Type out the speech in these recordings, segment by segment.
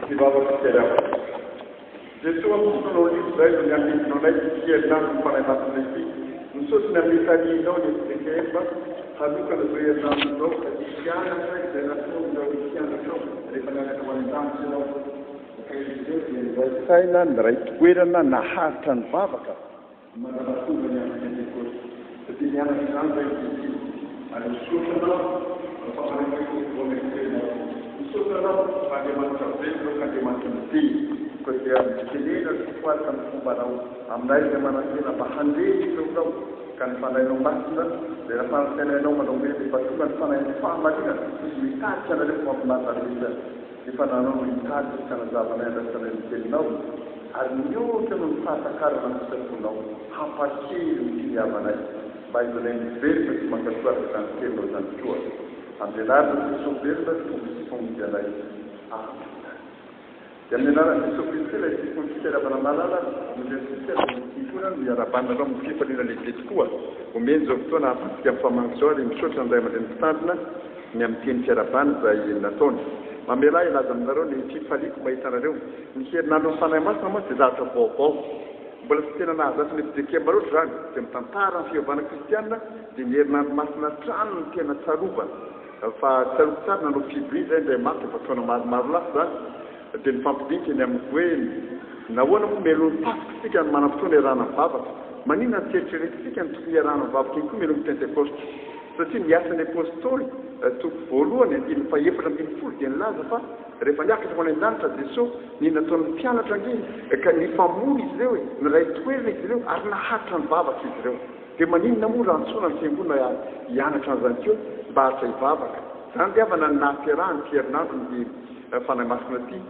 si vava spera. Gesù ha avuto l'Israele gli anni non è chi è nato fare la qui. Non so se ne avete di noi che ha duca le sue nato dopo di chiara della sua di chiara le parlare con tanti no. Saina ndray toerana naharitra ny vavaka manaratonga ny amin'ny kosa satria ny anana izany zay izy ary misotrana misotrana Andriamanitra velona ka Andriamanitra mity koa dia mitenena foaraka ny fombanao aminay dia manantena mba handeha ireonao ka ny fanainao masina dia raha fanantenainao manao hoe efa tonga ny fanain'ny fahamarina izy mitarika anareo mampinatarisa efa nanao mitady kanazavana andrasana mitelinao ary mihoatra no mifahatakarana misafonao hampakely mitiavanay mba izanay mivelona sy mankasoaraka zany telinao zany toa amin'ny anarana Jesosy velona tonga sy fongy anay dia amin'ny anarana Jesosy Kristy ilay sifony fitiaravana malala milesikona miarabanareo amin'ny fifaliana lehibe tokoa omeny zao fotoana afatsika amin'ny famaky zao ary misaotra andray aman-dreny fitandrina ny amin'ny teny fiarabana zay nataony mamela ilaza aminareo ny fifaliako mahita anareo ny herinandro ny fanahy masina moa dia zavatra vaovao mbola tsy tena nahazato ny fidekema loatra zany dia mitantara ny fiovana kristianina dia ny herinandro masina trano ny tena tsarovana fa tsarovo tsara nanao fibri zay ndray maty efa fotoana maromaro lafo zany dia ny fampidinika eny amin'ny hoe nahoana moa melony pasika ny manam-potoana iarahana ny vavaka maninona ny tseritreretsika ny tokony iarahana ny vavaka iny koa melony pentekoste satria ny asan'ny apôstôly toko voalohany andiny fa efatra ambin'ny folo dia nilaza fa rehefa niakatra ho any an-danitra Jesosy ny nataon'ny mpianatra angeny ka nifamory izy ireo ny ray toerana izy ireo ary naharitra ny vavaka izy ireo dia maninona moa raha nitsoana ny fiangonana hianatra an'izany keo mba haritra hivavaka zany dia avana ny nahaterahany fierinandro ny fanahy masina ity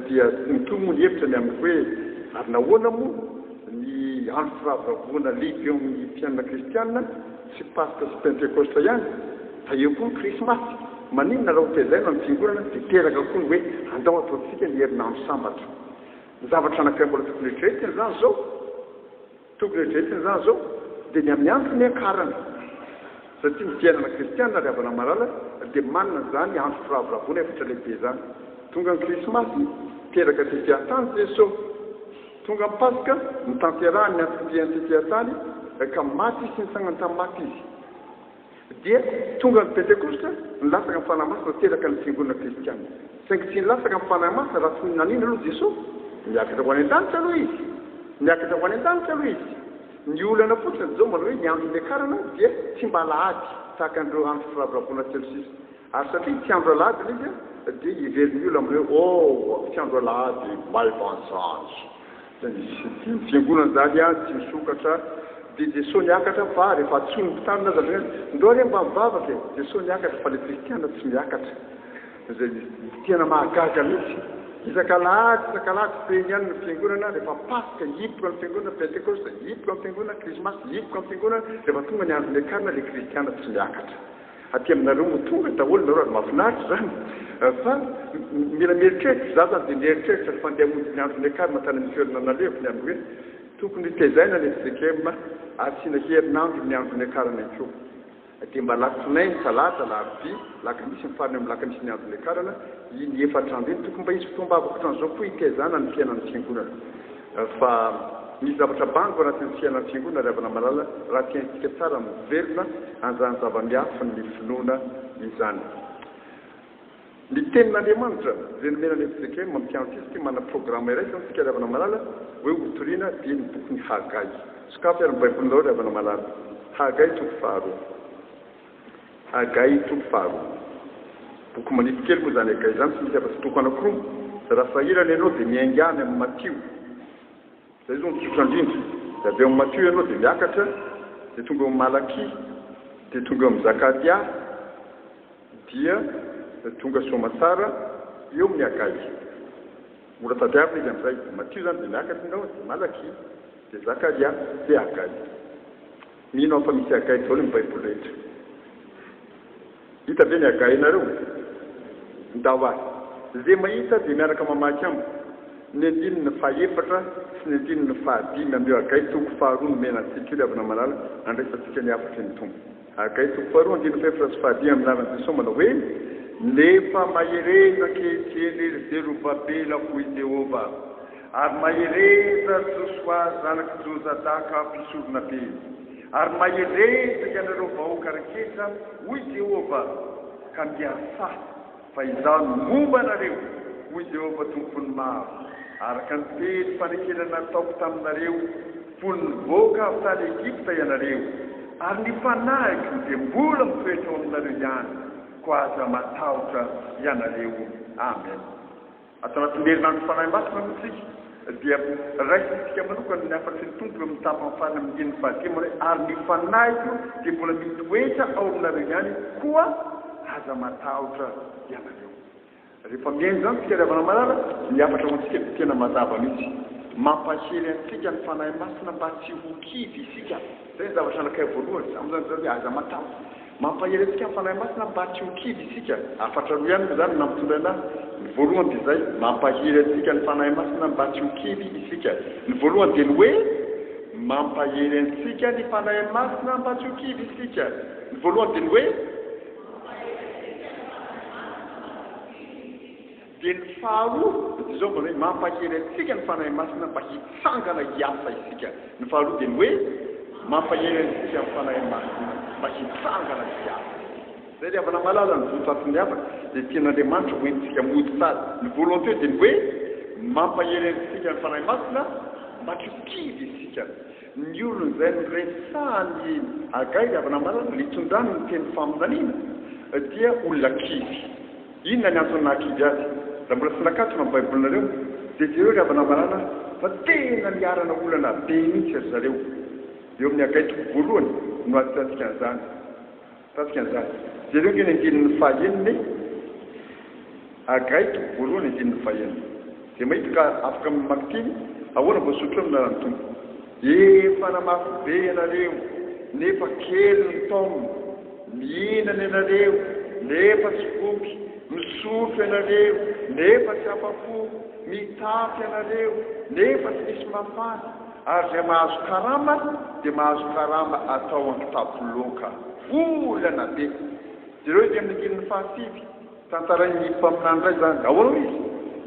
dia nitomony hevitra ny amin'ny hoe ary nahoana moa ny andro firavoravoana lehibe amin'ny mpianana kristianina sy paska sy pentekosta ihany fa eo koa ny krismasy maninona raha hotezaina ny fiangonana dia teraka koa ny hoe andao ataontsika ny herinandro sambatra ny zavatra anankiray mbola tokony retretiny zany zao tokony retretiny zany zao dia ny amin'ny andro ny akarana satria ny fiainana kristianina ry havana marala dia manina zany andro firavoravoana efatra lehibe zany tonga ny krismasy teraka tetỳan-tany Jesosy tonga ny paska ny tanterahany ny antokidiany tetỳan-tany ka maty sy ny sagnany tamin'ny maty izy dia tonga ny pentekosta ny lasaka ny fanahy masina teraka ny fiangonana kristianina saingy tsy ny lasaka ny fanahy masina raha tsy nanina aloha Jesosy miakatra ho any an-danitra aloha izy miakatra ho any an-danitra aloha izy ny olana fotsiny zao manao hoe ny andro ny akarana dia tsy mba lahady tahaka an'ireo andro firavoravoana tselosisy ary satria tsy andro alahady ilay izy dia hiveriny olo amin'ireo tsy andro alahady malvansange ny fiangonana zany a tsy misokatra dia Jesosy niakatra fa rehefa atsony mpitanina zany ndao re mba mivavaka Jesosy niakatra fa le kristianina tsy miakatra zay tena mahagaga mihitsy isak'alahady peny ihany ny fiangonana rehefa paska hipoka ny fiangonana pentekosta hipoka ny fiangonana krismasy hipoka ny fiangonana rehefa tonga ny andro ny akarana le kristianina tsy miakatra aty aminareo mo tonga daholo nareo ary mahafinaritra zany fa mila mieritreritra za zany dia mieritreritra rehefa andeha hamonjy ny andro ny akarana tany amin'ny toerana nalevo ny amin'ny hoe tokony tezaina ny fidekema asiana herinandro ny andro ny akarana iko dia mba latsinainy talata larobia lakamisy mifariny amin'ny lakamisy ny andro ny akarana iny efatra andro iny tokony mba izy fotoam-bavaka ohatran'izao koa hitezana ny fiainan'ny fiangonana fa misy zavatra bango anatin'ny fiainan'ny fiangonana ry havana malala raha tiantsika tsara mivelona an'izany zava-miafy ny finoana izany ny tenin'Andriamanitra zay nomena ny fidekema mampiantsika mana programme iray zany tsika ry havana malala hoe hotoriana dia ny boky ny Hagay sokafy ary ny baibolinao ry havana malala Hagay toko faharoa Hagay toko faharoa boky manify kely moa zany Hagay zany tsy misy afa-tsy toko anankiroa raha sahirana ianao dia miaingany amin'ny Matio zay zao mitsotra indrindra dia avy eo amin'ny Matio ianao dia miakatra dia tonga eo amin'ny Malaki dia tonga eo amin'ny Zakaria dia tonga Somatsara eo amin'ny Hagay mora tadiavina izy amin'izay Matio zany dia miakatra ianao dia Malaki dia Zakaria dia Hagay mihinao fa misy Hagay daholo ny baiboly rehetra hita ve ny Hagay nareo ndao azy zay mahita dia miaraka mamaky amiko ny andininy fahaefatra sy ny andininy fahadimy amin'ireo Hagay toko faharoa nomena antsika io ry havana malala andraisantsika ny afatra ny tombo Hagay toko faharoa andininy fahaefatra sy fahadimy amin'ny anaran'i Jesosy manao hoe nefa mahereza kehitreny Zerubabela hoy Jehova ary mahereza Joshua zanaky Josadaka mpisorona be ary mahereza ianareo vahoaka rehetra hoy Jehova ka miasa fa izany momba anareo hoy Jehova tompony maro araka ny teny fanekenana ataoko taminareo fony nivoaka avy tany Egipta ianareo ary ny fanahiko dia mbola mitoetra ao aminareo ihany ko aza matahotra ianareo. Amen. Atao anatin'ny herinandro fanahy masina moa dia raisitsika manokana ny afatry ny tompo amin'ny tapany farany amin'ny dimy fahadimy ary ny fanahiko dia mbola mitoetra ao aminareo ihany koa aza matahotra ianareo. Rehefa miaino zany fikariavana malala ny afatra hoantsika tena mazava mihitsy mampahely antsika ny fanahy masina mba tsy ho kivy isika. Zay zavatra anakay voalohany amin'izany zao hoe aza matahotra mampahely antsika ny fanahy masina mba tsy ho kivy isika. Afatra roa ihany zany namitondra anahy. Ny voalohany dia zay mampahely antsika ny fanahy masina mba tsy ho kivy isika. Ny voalohany dia ny hoe mampahely antsika ny fanahy masina mba tsy ho kivy isika. Ny voalohany dia ny hoe dia ny faharoa izao mbola hoe mampahely antsika ny fanahy masina mba hitsangana hiasa isika. Ny faharoa dia ny hoe mampahely antsika ny fanahy masina mba hitsangana hiasa. Zay dia avana malala ny votoatin'ny afaka dia tian'Andriamanitra hoentsika mody tsara. Ny volonté dia ny hoe mampahely antsika ny fanahy masina mba tsy ho kivy isika. Ny olona izay niresahany Hagai avana malala nitondrany ny teny faminaniana dia olona kivy. Inona ny antony nahakivy azy? Raha mbola tsy nakatona amin'ny baibolinareo dia zareo ry havana malala fa tena niarana olana be mihitsy ry zareo. Eo amin'ny Hagai toko voalohany no atantsika an'izany. Tantsika an'izany. Zareo nge ny andinin'ny fahaeniny Hagai toko voalohany andinin'ny fahaeniny. Dia mahita ka afaka maktiny ahoana voasotro amin'ny anarany tompo. Efa namafy be ianareo nefa kely ny taona mihinana ianareo nefa tsy voky misotro ianareo nefa tsy afa-po mitafy ianareo nefa tsy misy mafana ary zay mahazo karama dia mahazo karama atao an-kitapoloka volana be. Zareo dia amin'ny andinin'ny fahasivy tantarain'ny mpaminany iray zany ahoana izy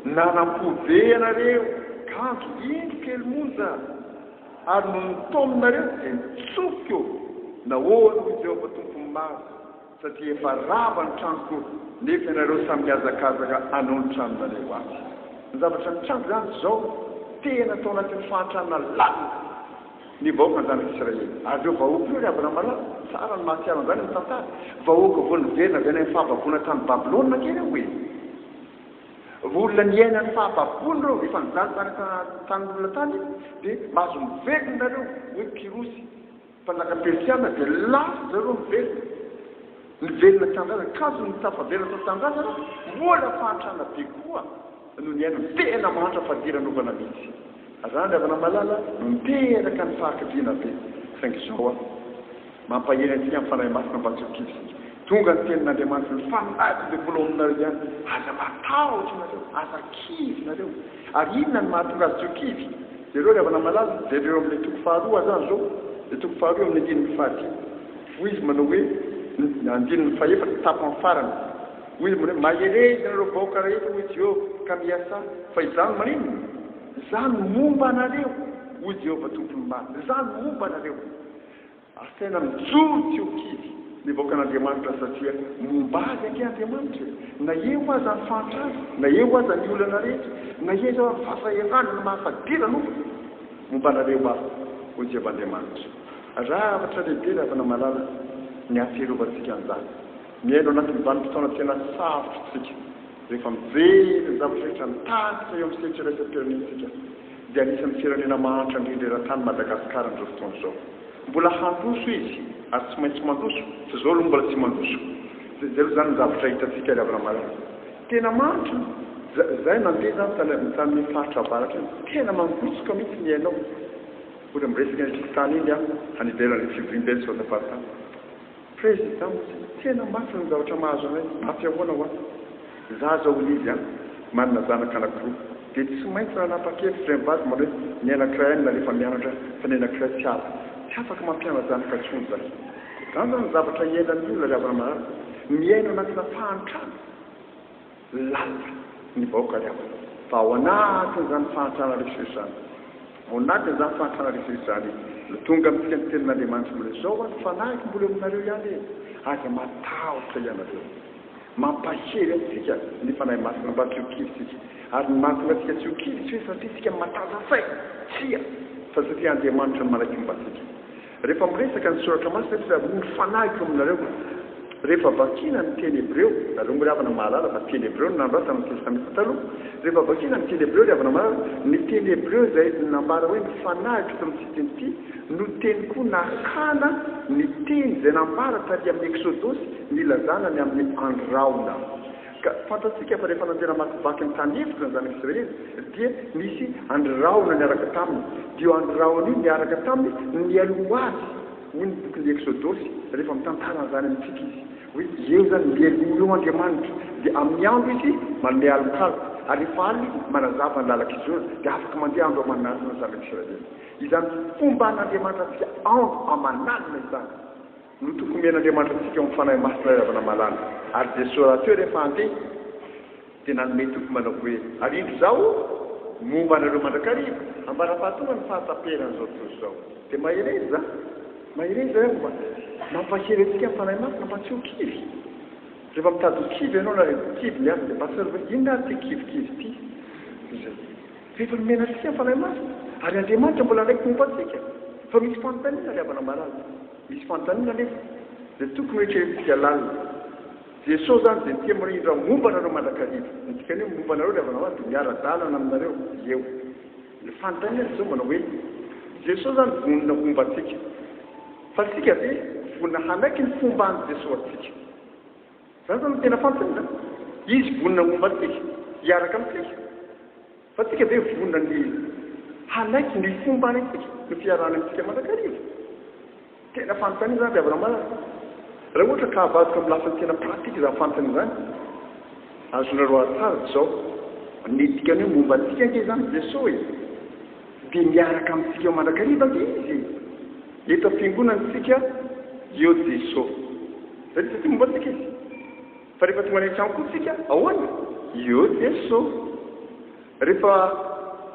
nanam-po be ianareo kanto indro kely monja ary no nitominareo dia nitsofoka eo nahoana hoy Jehova tompony maro satria efa rava ny tranoko nefa ianareo samy miazakazaka anao ny tranonareo azy. Ny zavatra ny trano zany zao tena tao anatin'ny fahantrana lalina ny vahoaka ny zanaka Israely. Ary reo vahoaka io ry havana malala tsara ny mahatsiaro an'izany ny tantara. Vahoaka vao niverina avy any amin'ny fahavavona tany Babilôna kely hoe volona niaina ny fahavavona reo efa nijanojaka tany olona tany dia mahazo miverina nareo hoe Kirosy mpanjaka Persiana dia lasa zareo miverina. Niverina tandrana kazo ny tafaverina tao tandrana mbola fahantrana be koa no niaina tena mahantra fadiran'ovana mihitsy. Azany avana malala miteraka ny fahakiviana be saingy zao mampahely antsika amin'ny fanahy masina mba tsy ho kivy isika. Tonga ny tenin'Andriamanitra ny fanahy dia mbola aminareo ihany aza matahotra nareo aza kivy nareo. Ary inona ny mahatonga azy tsy ho kivy? Zareo ry havana malala dia reo amin'ilay toko faharoa zany zao ilay toko faharoa amin'ny andinin'ny fahadimy hoy izy manao hoe andinin'ny fahaefatra tapany farany hoy izy manao hoe mahereza nareo vahoaka rehetra hoy Jehova ka miasa fa izany maninona izany momba anareo hoy Jehova tompony maro izany momba anareo. Ary tena mijoro tsy ho kivy ny vahoakan'Andriamanitra satria momba azy ake Andriamanitra na eo aza ny fahantrana na eo aza ny olana rehetra na eo aza ny fahasaherana ny mahafadirana momba anareo azy hoy Jehovahandriamanitra. Ravatra lehibe ry havana malala ny ahaterovantsika an'izany. Miaino anatin'ny vanim-potoana tena sarotritsika rehefa mijery ny zavatra rehetra nitarika eo amin'ny seritreretam-pirenentsika dia anisan'ny firenena mahantra indrindra eran-tany Madagasikara n'izao fotoana izao. Mbola handroso izy ary tsy maintsy mandroso fa izao aloha mbola tsy mandroso. Zareo zany ny zavatra hitantsika ry havana malala tena manitra. Zay nandeha zany tany faritra avaratra tena mandrosoka mihitsy ny hainao. Mbola miresaka ny tany iny haniveran'ny fivoriam-bely sao taparitany. Président tena mafy ny zavatra mahazo anay mafy ahoana ho azy. Za zao izy manana zanaka anankiroa dia tsy maintsy raha napakely firam-bady manao hoe ny anankiray na rehefa mianatra fa ny anankiray tsy afaka mampiana zanaka tsony zany. Zany zany zavatra iainan'ny olona ry havana malala miaina anatina fahantrana lasa ny vahoaka riavana fa ao anatin'izany fahantrana rehetra izany ao anatin'izany fahantrana rehetra izany tonga amintsika ny tenin'Andriamanitra mbola izao any fanahiky mbola aminareo ihany aza matahotra ianareo mampahery antsika ny fanahy masina mba tsy ho kivy tsika ary ny mahatonga tsika tsy ho kivy tsy hoe satria tsika mataza fay tsia fa satria Andriamanitra ny manakimba tsika rehefa miresaka ny soratra masina satria ny fanahiky aminareo rehefa vakina ny teny Hebreo aleo riavana mahalala fa teny Hebreo nandroata amin'ny testamenta taloha rehefa vakina ny teny Hebreo riavana mahalala ny teny Hebreo izay nambara hoe ny fanahitra eto amin'ny sitiny ity no teny koa nakana ny teny izay nambara taty amin'ny Exodosy nilazana ny amin'ny andraona ka fantatsika fa rehefa nandena makivaky ny tany hevitra zany Israely dia misy andraona niaraka taminy dia andraona io niaraka taminy nialoha azy hoy ny bokin'ny Exodosy rehefa mitantara an'izany amintsika izy hoe eo zany mieloha eo Andriamanitra dia amin'ny andro izy manome alokaloka ary rehefa alina manazava ny lalaka izy io dia afaka mandeha andro aman'alina ny zanaka Israely izany fomba an'Andriamanitra tsika andro aman'alina izany no tokony men'Andriamanitra tsika mifanahy masina riavana malala ary Jesosy teo rehefa andeha dia nanome toko manao hoe ary indro zao momba anareo mandrakariva ambara-pahatonga ny fahasaperan'izao tontolo izao dia mahery za mahery mba mampahery antsika mifanahy masina mba tsy ho kivy rehefa mitady ho kivy ianao na kivy miasa dia basary hoe inona ty kivikivy ty rehefa nomena antsika mifanahy masina ary Andriamanitra mbola ndraiky momba antsika fa misy fanontaniana riavana malala misy fanontaniana nefa dia tokony hoetrehetsika lalina Jesosy zany dia tia mirindra momba anareo mandrakariva nitsikany hoe momba anareo riavana malala dia miara-dalana aminareo eo ny fanontaniana zao manao hoe Jesosy zany vonona momba antsika fa tsika dia vonina hanaiky ny fomba any Jesosy atsika zany zany tena fanontaniana izy vonina momba antsika hiaraka amintsika fa tsika dia vonina ny hanaiky ny fomba any antsika ny fiarahana amintsika mandrakariva tena fanontaniana zany riavana malala raha ohatra ka havadika amin'ny lafiny tena pratika izany fanontaniana zany azonareo atsara zao nidikany hoe momba antsika ange zany Jesosy dia miaraka amintsika eo mandrakariva ange izy eto am-piangonantsika eo Jesosy satria momba antsika izy fa rehefa tonga any an-trano koa tsika ahoana eo Jesosy rehefa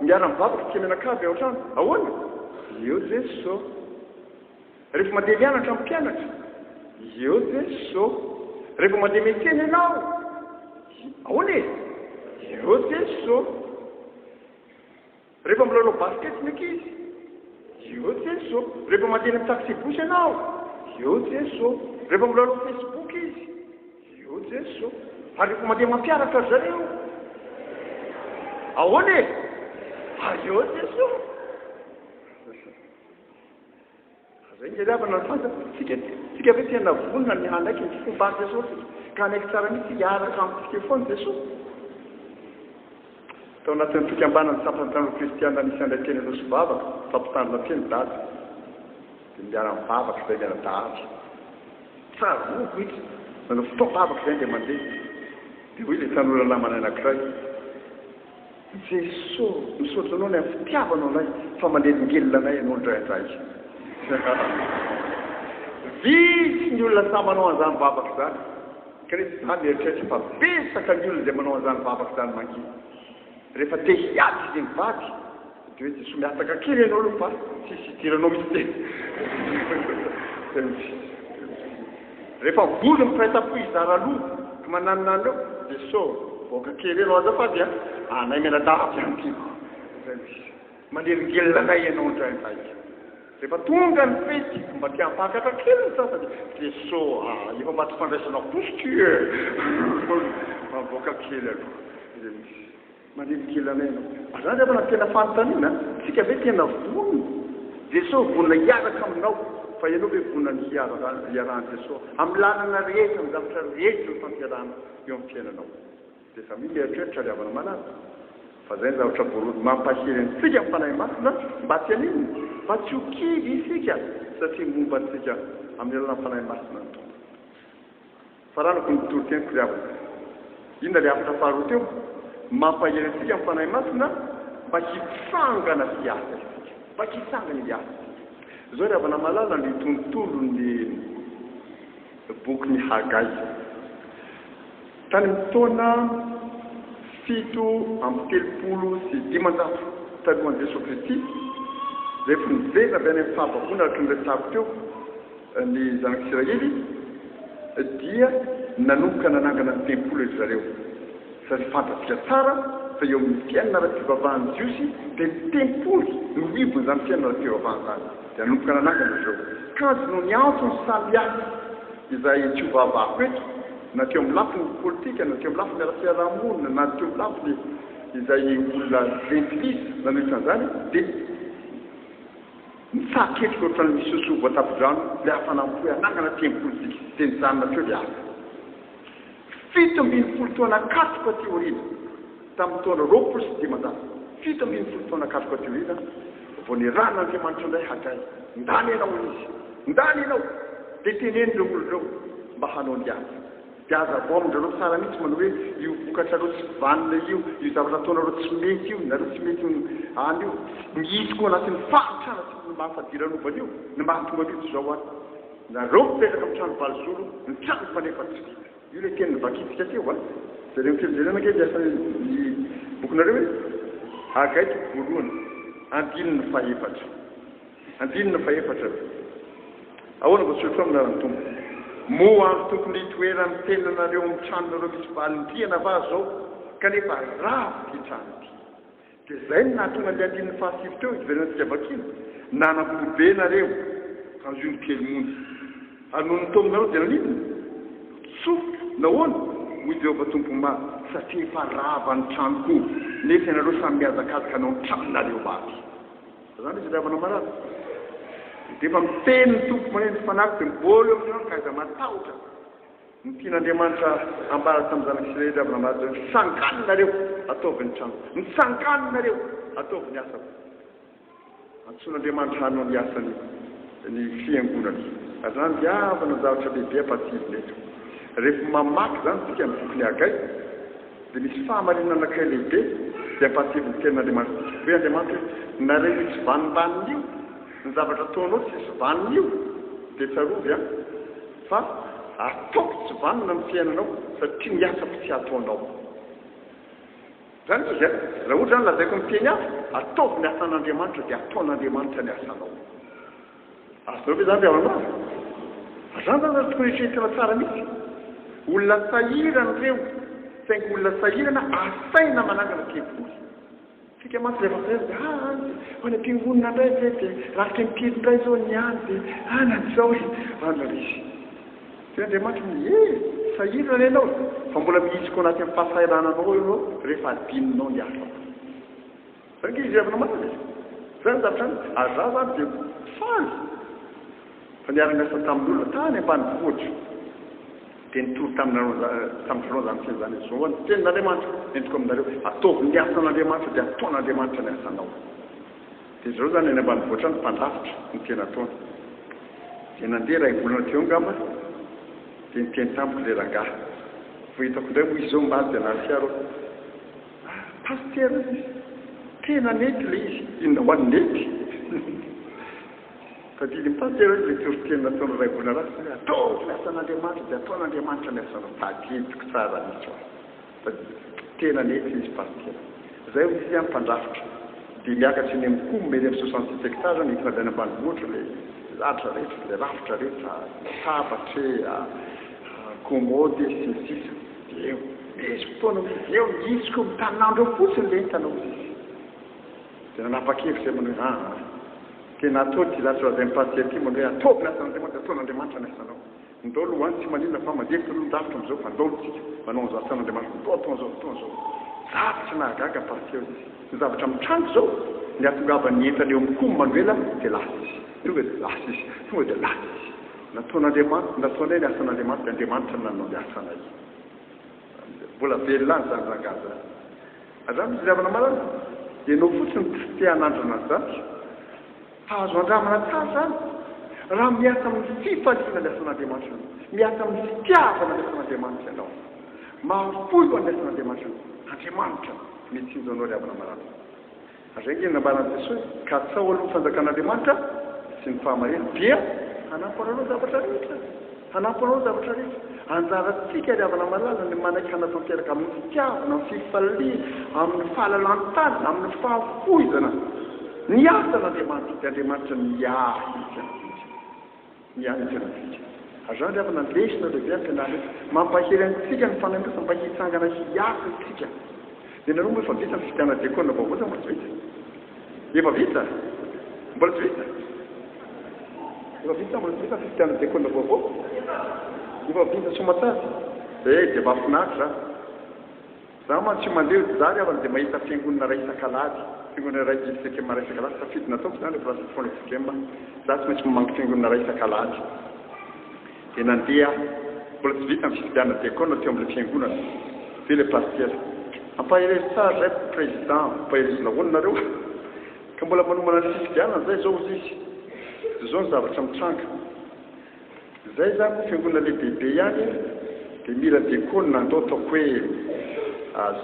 miara-mivavaka tsika mianakavy ao an-trano ahoana eo Jesosy rehefa mandeha mianatra amin'ny mpianatra eo Jesosy rehefa mandeha miantsena ianao ahoana eo Jesosy rehefa milalao basket ny ankizy eo Jesosy rehefa mandeha mitaxi bus ianao eo Jesosy rehefa milalao Facebook izy eo Jesosy ary rehefa mandeha mampiaraka zareo ahoana eo Jesosy zay nge riavana ny fanta tsika hoe tena vonona ny hanaiky ny fomba any Jesosy ka anaiky tsara mihitsy hiaraka amintsika foana Jesosy tao anatin'ny fikambanany sampantano kristiana nisy andray teny anao sy vavaka fampitandrina teny dady dia miara-mivavaka zay miara-dahatra tsara roko itsy nanao fotoam-bavaka zay dia mandeha dia hoe le tanora namana anankiray Jesosy misaotra anao ny amin'ny fitiavanao anay fa mandelingelona anay ianao ndraindray visy ny olona samy manao an'izany vavaka zany kanefa zany eritreritra fa besaka ny olona izay manao an'izany vavaka zany mangidy rehefa te hiady izy mivady dia hoe Jesosy miataka kely ianao aloha fa tsisy idiranao misy teny rehefa voly mifahita-po izara aloha ka mananonany eo Jesosy voaka kely ianao azafady anay mianadahavy ihany tiako mandelingelona anay ianao ndraindray rehefa tonga ny fety mba tia mpakatra kely ny sasany Jesosy efa mba tsy fandraisanao posture mavoaka kely aloha mandelikely anay ianao zany rehefa na tena fanontaniana tsika ve tena vonona Jesosy vonona hiaraka aminao fa ianao hoe vonona ny hiarahany Jesosy amin'ny lalana rehetra amin'ny zavatra rehetra ny fampiarahana eo amin'ny fiainanao dia efa mila eritreritra riavana manana fa zay ny zavatra voalohany mampahery antsika mifanahy masina mba tsy an'inona mba tsy ho kivy isika satria momba antsika amin'ny lalana mifanahy masina ny tompo fa raha noko nitoro teniko riavana inona le afatra faharoa teo mampahery antsika mifanahy masina mba hitsangana hiasa isika mba hitsangana hiasa zao riavana malala ny tontolo ny boky ny Hagai tany mitona fito amby telopolo sy dimanjato talohan'i Jesosy Kristy rehefa niverina avy any amin'ny fahavakona araka ny resabo teo ny zanak'Israely dia nanomboka nanangana ny tempolo izy zareo satria fantatsika tsara fa eo amin'ny fiainana ara-pivavahany Jiosy dia ny tempolo no ibony zany fiainana ara-pivavahany zany dia nanomboka nanangana izy reo kazy no ny antony samihafa izay tsy ho vavahako eto na teo amin'ny lafiny politika na teo amin'ny lafiny ara-piarahamonina na teo amin'ny lafiny izay olona gentilisa na noitran'izany dia mitsaketrika ohatrany misy sosoa voatapidrano le hafanampoe anangana tempolo teny zanona teo le azy 17 taona katroka teorina tamin'ny taona 20 17 taona katroka teorina vao ny ran'Andriamanitra indray Hagai ndany ianao izy ndany ianao dia tenen'ireo olonireo mba hanao ny azy dia aza vao amindreo tsara mihitsy manao hoe io vokatrareo tsy vanina io zavatra ataonareo tsy mety io nareo tsy mety any io mihisiko anatin'ny fanitrana sy ny mahafadiran'ovana io ny mahatonga mihitsy zao any nareo mipetraka amin'ny trano valozoro ny trano fanefa tsy vita io le teny vakitsika teo a zareo mitelijerena kely asa ny bokinareo hoe Hagai voalohany andininy faefatra ahoana vao sotra aminarany tompo moa andro tokony hitoerany tenanareo amin'ny tranonareo misy valindriana va zao kanefa ravo ty trano ty dia zay ny nahatonga le andininy fahasivy teo iverenantsika vakina nanam-pobe nareo anjony kely mony anony tominareo dia nanidiny tsofo nahoana hoy Jehovah tompo maro satria efa rava ny tranoko nefa ianareo samy miazakazaka anao ny tranonareo vaty zany izy ravana marary dia efa miteny ny tompo maneny fanako dia mbola eo amin'izao ka iza matahotra ny tian'Andriamanitra ambara tamin'ny zanak'Israely ravana marary nisanganinareo ataovy ny trano nisanganinareo ataovy ny asako antsoin'Andriamanitra hanao ny asany ny fiangonany azany diavana zavatra lehibe ampatsivony eto rehefa mamaky zany tsika ny boky ny Hagai dia misy fahamarinana anankiray lehibe dia ampatsivony tenan'Andriamanitra hoe Andriamanitra nareo io tsy vanimbaniny io ny zavatra ataonao tsy isy vaniny io dia tsarovy a fa ataoko tsy vanina ny fiainanao satria ny asako tsy ataonao zany izy a raha ohatra zany lazaiko miteny azy ataovy ny asan'Andriamanitra dia ataon'Andriamanitra ny asanao azonao ve zany ry avanao zany zany tokony hitrehetana tsara mihitsy olona sahirana reo saingy olona sahirana asaina manangana kevoly sika mantsy rehefa dia any am-piangonana indray zay dia rafitra mikely indray zao ny any dia nan'izao anarizy dia Andriamanitra sahirana ianao fa mbola mihisiko anaty amin'ny fahasahirananao ianao rehefa adininao ny asako zany ke izy avana marary zany zavatra any aza zany dia faly fa niara-miasa tamin'olona tany ambanivohitra dia nitory tamin'ny filoha zany teny zany zao any tenin'Andriamanitra entiko aminareo ataovy ny asan'Andriamanitra dia ataon'Andriamanitra ny asanao dia zao zany any ambanivohitra ny mpandrafitra ny tena ataony dia nandeha ray volana teo ngamba dia niteny tamiko le rangahy vo hitako indray moa izy zao mbaly dia nasiaro pastera izy tena nety le izy inona ho any nety fa dia pastera izy le toritena ataony ray volana ratsy ataovy ny asan'Andriamanitra dia ataon'Andriamanitra ny asanao tadidiko tsara mihitsy fa tena nety izy pastera zay ho izy any mpandrafitra dia miakatra eny amin'ny kombeny amin'ny 66 hectare zany hitona dany ambanivohitra le latra rehetra le rafitra rehetra tabatra komody sy ny sisa dia eo misy fotoana eo hisiko mitanandro fotsiny le hitanao izy dia nanapa-kevitra zay manao hoe tena atao ty latra zay mipasy ty manao hoe ataovy ny asan'Andriamanitra ataon'Andriamanitra ny asanao ndolo hoany tsy maninona fa mandevitra aloha ndavitra am'izao fa ndolo tsika manao an'izao asan'Andriamanitra ndao ataon'izao ataon'izao zavatra nahagaga paseo izy ny zavatra mitrango zao ny atongavany entana eo amin'ny komy manuela dia lasa izy tonga dia lasa izy tonga dia lasa izy nataon'Andriamanitra nataonay ny asan'Andriamanitra Andriamanitra nanao ny asanay mbola velona any zany rangaza azany misy zavana marary dia nao fotsiny tsy te hanandrana zany hahazo andramana tsara zany raha miasa amin'ny fifaliana ny asan'Andriamanitra miasa amin'ny fitiavana ny asan'Andriamanitra ianao mahafoy ho any asan'Andriamanitra Andriamanitra mitsinjo anao ry havana marary azay nge nambaran'i Jesosy ka tsao aloha fanjakan'Andriamanitra sy ny fahamarena dia hanamporanao zavatra rehetra hanampanao zavatra rehetra anjaratsika riavana malala ny manaikana tanteraka amin'ny fitiavana amin'ny fifaliana amin'ny fahalalantany amin'ny fahafoizana ny asan'Andriamanitra dia Andriamanitra miahitantsika azany riavana lesina lehibe ampianarana mampahery antsika ny fanambesa mba hitsangana hiasa tsika dia nareo moa efa vita ny fitiana diakona vaovao sa mbola tsy vita efa vita mbola tsy vita efa vita mbola tsy vita ny fitiana diakona vaovao efa vita somatsara dia mahafinaritra za man tsy mandeha za riavana dia mahita fiangonana ray isan-kalady fiangonana ray isekema ray isan-kalady safidy nataoko zany refa lasa foana isekema za tsy maintsy mamangy fiangonana ray isan-kalady dia nandeha mbola tsy vita ny fitiana diakona teo amin'ilay fiangonana dia le paster ampaherezy tsara zay président ampaherezy lahoana nareo ka mbola manomana ny fifidianana zay zao izy zao ny zavatra mitranga zay zany koa fiangonana lehibehibe ihany dia mila diakona andao ataoko hoe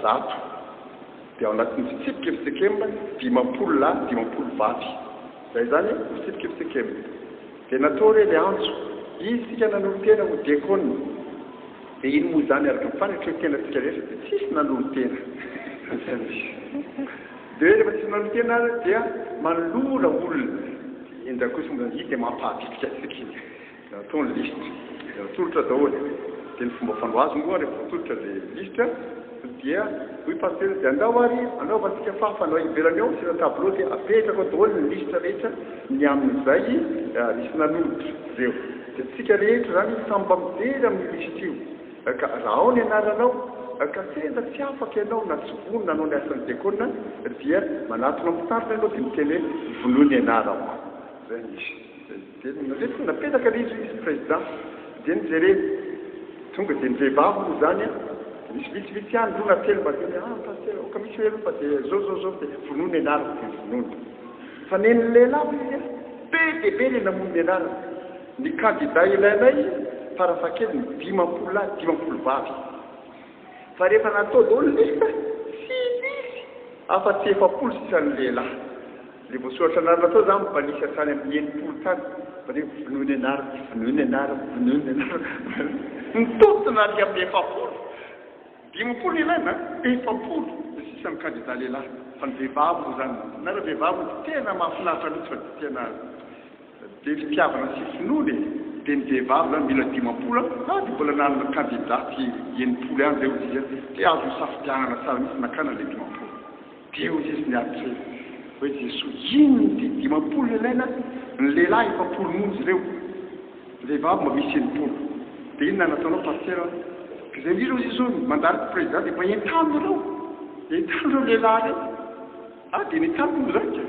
zato dia ao anatin'ny fitsipika efisekema 50 lahy 50 vavy zay zany fitsipika efisekema dia natao re le antso izy sika nanolontena ho diakona dia iny moa zany araka mifanatra tena tsika rehetra dia tsisy nanolontena dia rehefa tsisy nanolontena dia manolora olona indrakosy i dia mampahavitrika tsika iny atao ny listra atolotra daholo dia ny fomba fanoazy moa rehefa atolotra le listra dia hoy paster dia andao ary anaovantsika fahafanao ivelany ao sina tableau dia apetrako daholo ny listra rehetra ny amin'izay nisy nanolotra reo dia tsika rehetra zany samba mijery amin'ny listra io ka raha ao ny anaranao ka senda tsy afaka ianao na tsy vonona anao ny asan'ny diakona dia manatona mitarina ianao dia miteny hoe vonoiny anarao zay misy dia napetaka lizy président dia nijereny tonga dia nivehivavy moa zany misy vitsivitsy ihany lona telo mba dia paster oka misy hoe fa dia zao dia vonoiny anarako dia vonoiny fa neny lehilahy be dia be le namoniny anarana ny candidat ilainay farafakely ny 50 lahy 50 vavy fa rehefa natao daholo lista tsy misy afa-tsy 70 sisan'ny lehilahy le voasoratra anarana atao zany mbanisy atrany amin'ny 80 tany fa dia vonoiny anarako nitotona ary amin'ny 50 ilaina 70 sisan'ny candidat lehilahy fa ny vehivavy moa zany nara vehivavy tena mahafinaritra mihitsy fa tena dia fitiavana sy finoany dia ny vehivavy zany mila 50 dia mbola nanana kandidaty 80 ihany zay ozy izy dia azo safidianana tsara mihitsy nakana le 50 dia ozy izy niatry hoe Jesosy ino ty 50 ilaina ny lehilahy 70 monjy ireo vehivavy mba misy 80 dia ino nataonao paster zay izy ozy izy mandariko président dia mba entano reo lehilahy dia nentano mozaka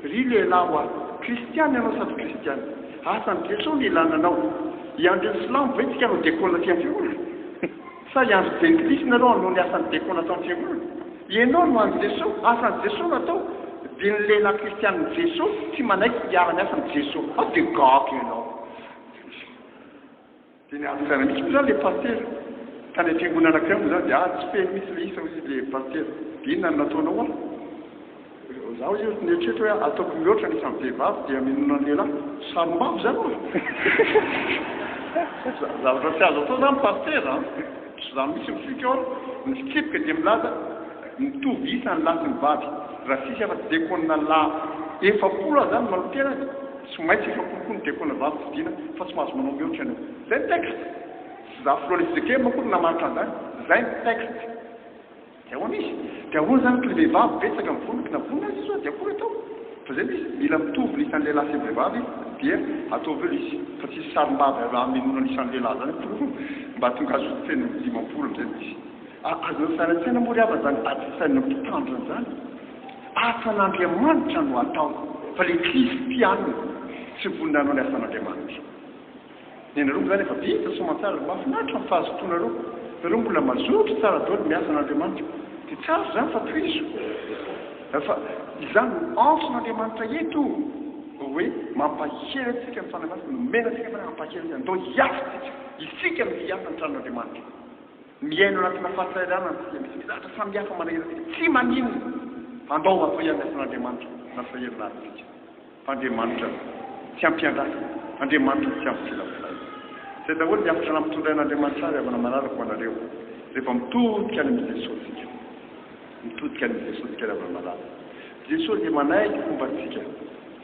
ry lehilahy hoa kristiany ianao sady kristiany asany Jesosy ny ilananao iandro silamo ve tsika anao diakona ty amin'ny fiangonana sa iandro jentilisi nareo anao ny asan'ny diakona tao amin'ny fiangonana ianao no any Jesosy asan'ny Jesosy natao dia ny lehilahy kristiany Jesosy tsy manaiky hiara ny asan'ny Jesosy dia gako ianao dia niazosana misy moa zany le paster tany fiangonana anankiray moa zany dia tsy feny misy le isa ozy le paster dia inona no nataonao zaho io nietrehitra hoe ataoko mihoatra ny isan'ny vehivavy dia minona ny lehilahy sarombavy zany oa zavatra tsy azo atao zany paster zany misy mifika ao ny fitsipika dia milaza mitovy isa ny lahy sy ny vavy raha sisy afa-tsy diakona lahy 70 zany manolotena tsy maintsy 70 koa ny diakona vavy fidina fa tsy mahazo manao mihoatra ianao zay ny texte za filoha lezekema koa namaritra an'izany zay ny texte dia ahoana izy dia ahoana zany le vehivavy betsaka mivonona na vonona izy zao dia akory atao fa zay misy mila mitovy ny isan'ny lehilahy sy ny vehivavy dia ataovy eo izy fa tsisy sarim-bavy raha minona ny isan'ny lehilahy zany mba tonga azo feny 50 amizay misy azonao saratsaina moa ry avana zany asaina mpitandrina zany asan'Andriamanitra no atao fa le kristianina tsy voninanao ny asan'Andriamanitra nenareo moa zany efa vita somatsara mahafinaritra mifahazotoanareo nareo mbola mazotry tsara daholo miasa n'Andriamanitra dia tsara zany fa toizo fa izany anson'Andriamanitra eto hoe mampahery atsika ny fanamasina nomena atsika fa mampahery andao hiafitsika isika ny hiafa ny tranon'Andriamanitra miaino anatina fahasairana misy mizatra samihafa manahira tsy maninona andao atao ihany asan'Andriamanitra nasaherinatsika fa Andriamanitra tsy ampiandrasa Andriamanitra tsy ampifilafilaina zay daholo miafatra nampitondrain'Andriamanitra ary avana manaraka ho anareo rehefa mitodika any amin'ny Jesosy sika mitodika any amin'ny Jesosy sika avana manaraka Jesosy dia manaiky fombantsika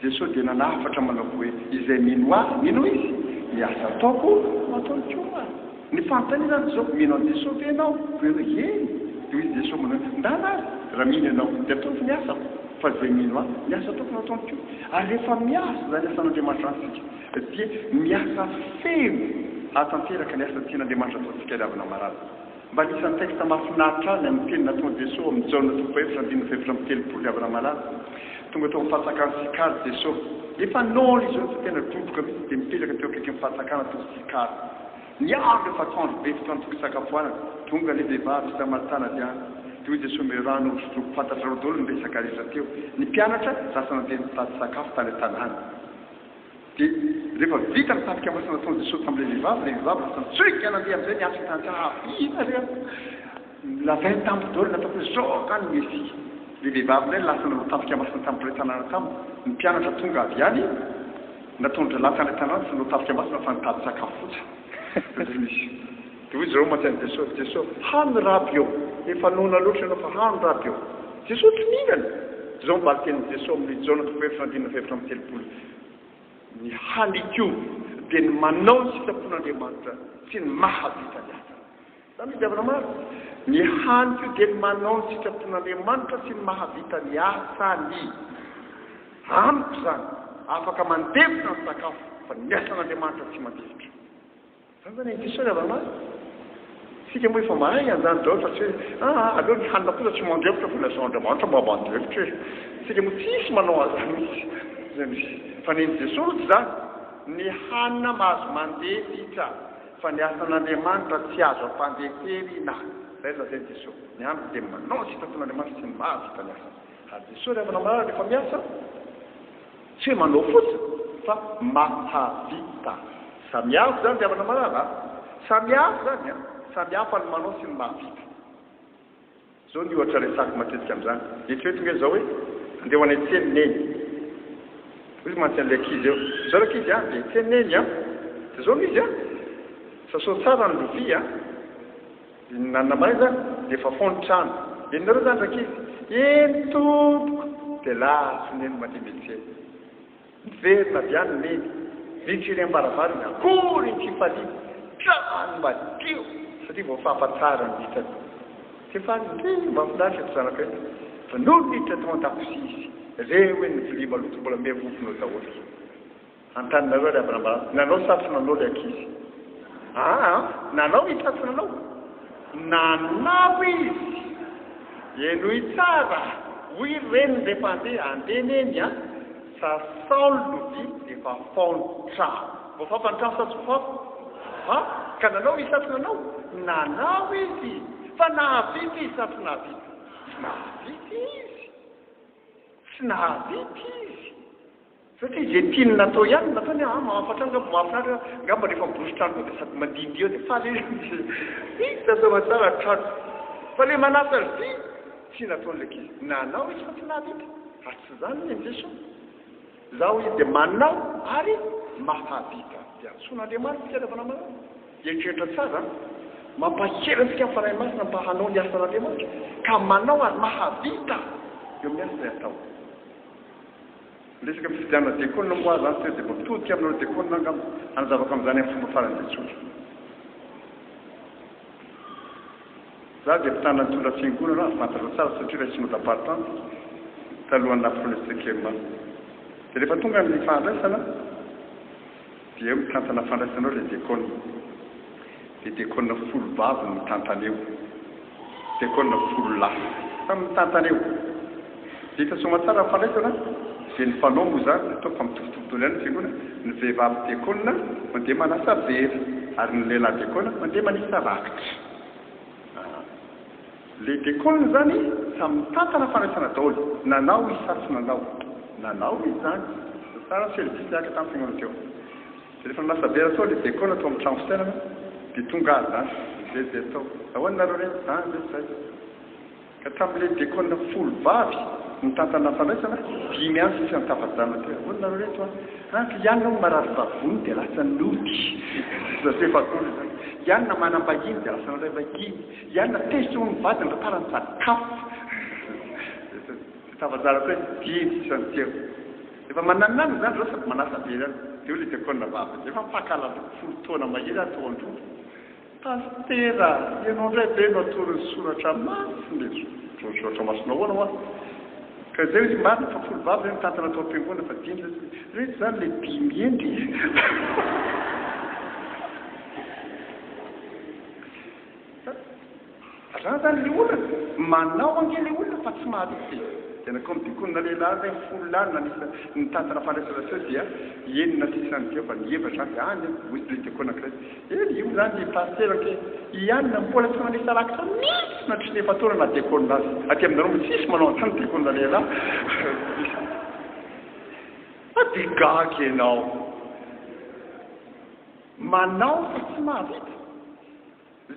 Jesosy dia nanafatra manao hoe izay mino ahy mino izy miasa ataoko ataony koa ny fanontaniana zao mino an Jesosy ianao hoe eny io izy Jesosy manao ndana azy raha mino ianao dia ataoko miasa fa zay mino ahy miasa ataoko ataony koa ary rehefa miasa zany asan'Andriamanitra ansika dia miasa feo atanteraka ny asa tian'Andriamanitra ataontsika iravana marary mba nisan'ny texte mahafinaritra any amin'ny teny nataony Jesosy amin'ny Jaona 3:7-8 avana marary tonga tao amin'ny fahatsakana sikary Jesosy efa nôly izy io tena doboka mihitsy dia mipetraka teo akaiky amin'ny fahatsakana tao sikary niandro efa tandro be fotoana tokosakafoanana tonga ny vehivavy Samaritana diany teo Jesosy mirano sotro fantatra rodolo ny resaka rehetra teo ny mpianatra sasana dia mitady sakafo tany an-tanàna dia rehefa vita mitapika masina ataony Jesosy tamin'ilay vehivavy lasa nitsoika nandeha amin'izay niafy tantsaha ina lavainy tamin'ny dolo natao hoe zoka ny Mesia le vehivavy ilay lasa natapika masina tamin'ilay tanàna taminy ny mpianatra tonga avy any natondra latany tanàna sy natapika masina fa nitady sakafo fotsiny dia izy reo matsainy Jesosy hany raby eo efa nona loatra ianao fa hany raby eo Jesosy tsy mihinana zao mbaly tenin'i Jesosy amin'ny Jaona 3:7-8 ny haliko dia ny manao ny sitrapon'Andriamanitra sy ny mahavita ny asa zany diavana maro ny haliko dia ny manao ny sitrapon'Andriamanitra sy ny mahavita ny asany amiko zany afaka mandevitra ny sakafo fa ny asan'Andriamanitra tsy mandevitra zany zany Jesosy diavana maro sika moa efa mahay anjany daholo fa tsy hoe aleo ny hanina kosa tsy mandevitra fa ny asan'Andriamanitra mba mandevitra hoe sika moa tsisy manao azany mihitsy fa ny Jesosy zany ny hanina mahazo mandevitra fa ny asan'Andriamanitra tsy azo ampandeferina zay zay Jesosy ny hanina dia manao sitrapon'Andriamanitra sy ny mahavita ny asa ary Jesosy rehefa marary rehefa miasa tsy hoe manao fotsiny fa mahavita samihafa zany diavana marary samihafa zany samihafa ny manao sy ny mahavita zao ny ohatra resako matetika amin'izany eritrereto hoe zao hoe andeha ho any an-tsena eny izy mantsy an'ilay ankizy eo zao rakizy dia tsena eny dia zao mizy sasao tsara ny lovia nanana mahay zany dia efa fono trano enareo zany rakizy eny tompoko dia lasony eny mandeha metsena miverina diany neny vitry ambaravary ny akory ny kifaliana trano madio satria vao fahafatsara ny vitany tefa mahafinaritra eto zanaka eto fa nolo niditra tao an-dakozia izy reo hoe ny vilia maloto mbola miavofonao daholo antaninareo ry avanambara nanao satronanao le ankizy nanao izy satronanao nanao izy enoy tsara hoy reny rehefa andeha sasao ny lovia efa faony trano vao fafany trano satsofafa ka nanao izy satronanao nanao izy fa nahavita izy satro nahavita tsy nahavita izy satria izay tiany natao ihany nataony mahafatra mahafinaritra ngamba rehefa miborosy trano dia sady mandindy eo dia faly sasoma tsara trano fa le manasa zy tsy nataon'ilay ankizy nanao izy fa tsy nahavita ary tsy zany ny Jesosy zaho izy dia manao ary mahavita dia antsoin'Andriamanitra rehefa manao eritreritra tsara mampaherantsika amin'ny fanahy masina mba hanao ny asan'Andriamanitra ka manao ary mahavita eo amin'ny asa izay atao resaka fifidianana dekona moa zany teo dia mitodika aminao dekona angamba anazavaka amin'izany amin'ny fomba farany Jesosy za dia mpitana ny tondra fiangonana fantatra tsara satria raha synodam-paritany talohan'ny nafironesekema dia rehefa tonga ny fandraisana dia eo mitantana fandraisanao ilay dekona dia dekona folo vavy no mitantana eo dekona folo lahy samy mitantana eo dia hitasoma tsara ny fandraisana dia ny fanao moa zany atao fa mitovitovitolo ihany fiangonana ny vehivavy dekona mandeha manasa vera ary ny lehilahy dekona mandeha manisa rakitra le dekona zany samy mitantana fandraisana daholo nanao izy satsy nanao izy zany tsara service aka tamin'ny fiangonana teo dia rehefa manasa vera tao le dekona atao amin'ny trano fitainana dia tonga azy zany zay atao ahoana nareo reny zany zay ka tamin'ilay dekona folo vavy ny tantana fanaisana 5 andro sisa ny tafajana teo hono nareo reto anka ianona no marary vavony dia lasa noty zasefatolo zany ianona manam-bahiny dia lasa naray vahiny ianona tesitra ho ny vadiny ratarany sakafo tafajana koe 5 sisa ny teo efa mananana zany reo sady manasa be zany dia ho le dekona vavy efa mipakala 10 taona mahery atao androndo pastera ianao ndray be no atorony soratra masina soratra masina hoana hoa ka zay izy marina fa folo vavy zay mitantana atao am-piangonana fa 5 reto zany le 5 endy raha zany le olona manao ange le olona fa tsy mahaty tena comme dikonina lehilahy zay folo lanina nitantana fandraisana seo dia enina sisany teo fa nievatra zany any ozy le dekona kiray io zany pastera ke ianina mbola tsy manisa rakitra misy na tsy nefatona na dekona azy aty aminareo mitsisy manao antany dekona lehilahy adigaky ianao manao fa tsy mahavita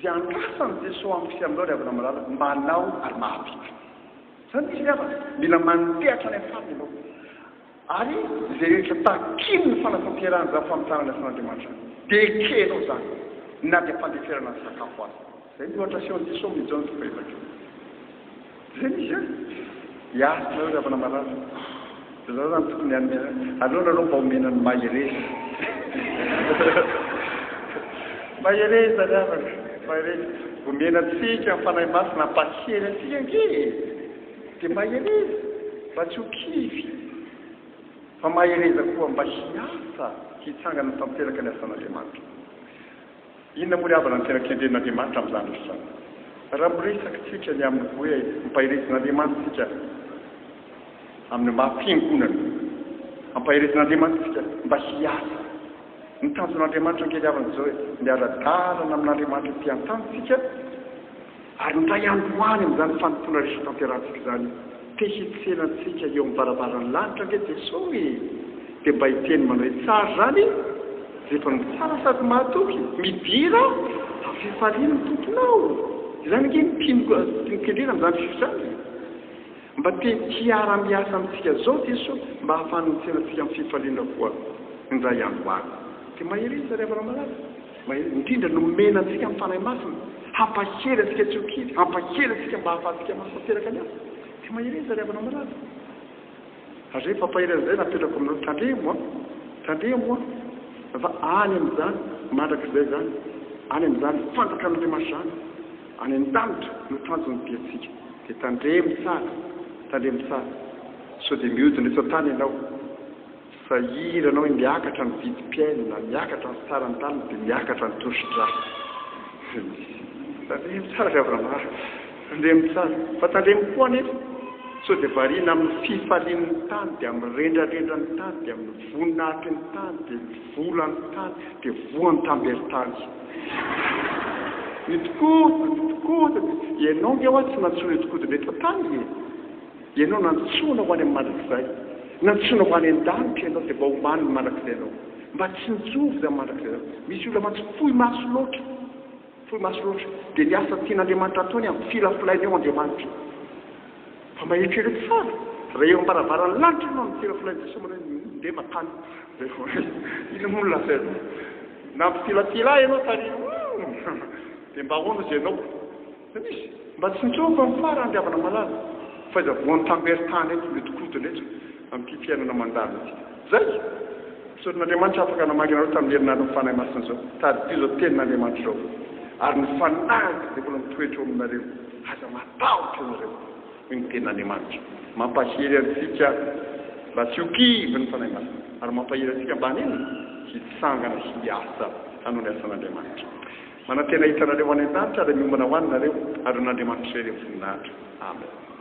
zay andrasany jesosy amin'ny fiaminao ry avana malala manao ary mahavita zany misy rehefa mila manotehatra any amin'ny fariny ianao ary zay rehetra takiny ny fanatanterahany zany famitsanana san'Andriamanitra dia kenao zany na dia fandeferana ny sakafo azy zay ny ohatra seho ny jesosy mijona sy fahefakeo zay misy a hiasina ry avana malala zao zany tokony aleo nareo mba omenany mahereza mahereza ry avana mahereza omenatsika ny fanahy masina mpahely atsika nge dia mahereza mba tsy ho kivy fa mahereza koa mba hiasa hitsangana ny famiteraka ny asan'Andriamanitra inona moa ry havana ny tena kendren'Andriamanitra amin'izany resany raha miresaka tsika ny amin'ny hoe mpaherezan'Andriamanitra tsika amin'ny maha-fiangonana ampaherezan'Andriamanitra tsika mba hiasa ny tanjon'Andriamanitra nkely havana zao hoe miara-dalana amin'Andriamanitra ty an-tanytsika ary ndray androany amin'izany fanontona rehetra tanterantsika zany tehitsenantsika eo amin'ny varavaran'ny lanitra nge jesosy dia mba hiteny manao hoe tsara zany rehefa no tsara sady mahatoky midira afefaliana ny tomponao izany nge mikendrena amin'izany firy zany mba te hiara-miasa amintsika zao jesosy mba hahafany mitsenantsika amin'ny fifaliana koa indray androany dia mahereza ry havana malala indrindra nomenantsika amin'ny fanahy masina hampahely atsika tsy ho kivy hampahely atsika mba hahafahantsika mahatanteraka ny azy dia mahereza ry havana malala ary rehefa ampahereza zay napetrako aminao tandremo fa any amin'izany mandrak'izay zany any amin'izany fantaka an'Andriamanitra zany any an-danitra no tanjony diatsika dia tandremo tsara so dia mihodina eto tany ianao sahira anao miakatra ny vidim-piainana miakatra ny sarany talina dia miakatra ny tosidra tandremo tsara ry havana malala tandremo tsara fa tandremo koa nefa so dia variana amin'ny fifalian'ny tany dia amin'ny rendrarendran'ny tany dia amin'ny voninahitry ny tany dia volan'ny tany dia voan'ny tambery-tany nitokoto ianao nge hoa tsy nantsoina itokodiny eto tany ianao nantsoina ho any amin'ny mandrakizay nantsoina ho any an-danitra ianao dia mba homany ny mandrakizay anao mba tsy nitsovy zany mandrakizay anao misy olona mantsy fohy maso loatra dia ny asa tian'Andriamanitra ataony amin'ny filafolainy eo Andriamanitra fa mahetrerety tsara raha eo ambaravarany lanitra ianao amin'ny filafolainy jesosy mana nde matany ino mono lasa ianao na mpifilatila ianao tary dia mba ahoana zay ianao misy mba tsy nitsovy amin'ny fara ry havana malala fa iza voan'ny tambery-tany eto mitokotona eto amin'ity fiainana mandalo ity zay sotin'Andriamanitra afaka namaginareo tamin'ny herinandro ny fanahy masina zao tady zao tenin'Andriamanitra zao ary ny fanahy dia mbola mitoetra aminareo aza matahotra nareo ny tenin'Andriamanitra mampahery antsika mba tsy ho kivy ny fanahy masina ary mampahery antsika mba neny hitsangana hiasa hanao ny asan'Andriamanitra manantena hitanareo any an-danitra ary miombana ho any nareo ary n'Andriamanitra ireo voninahitra amen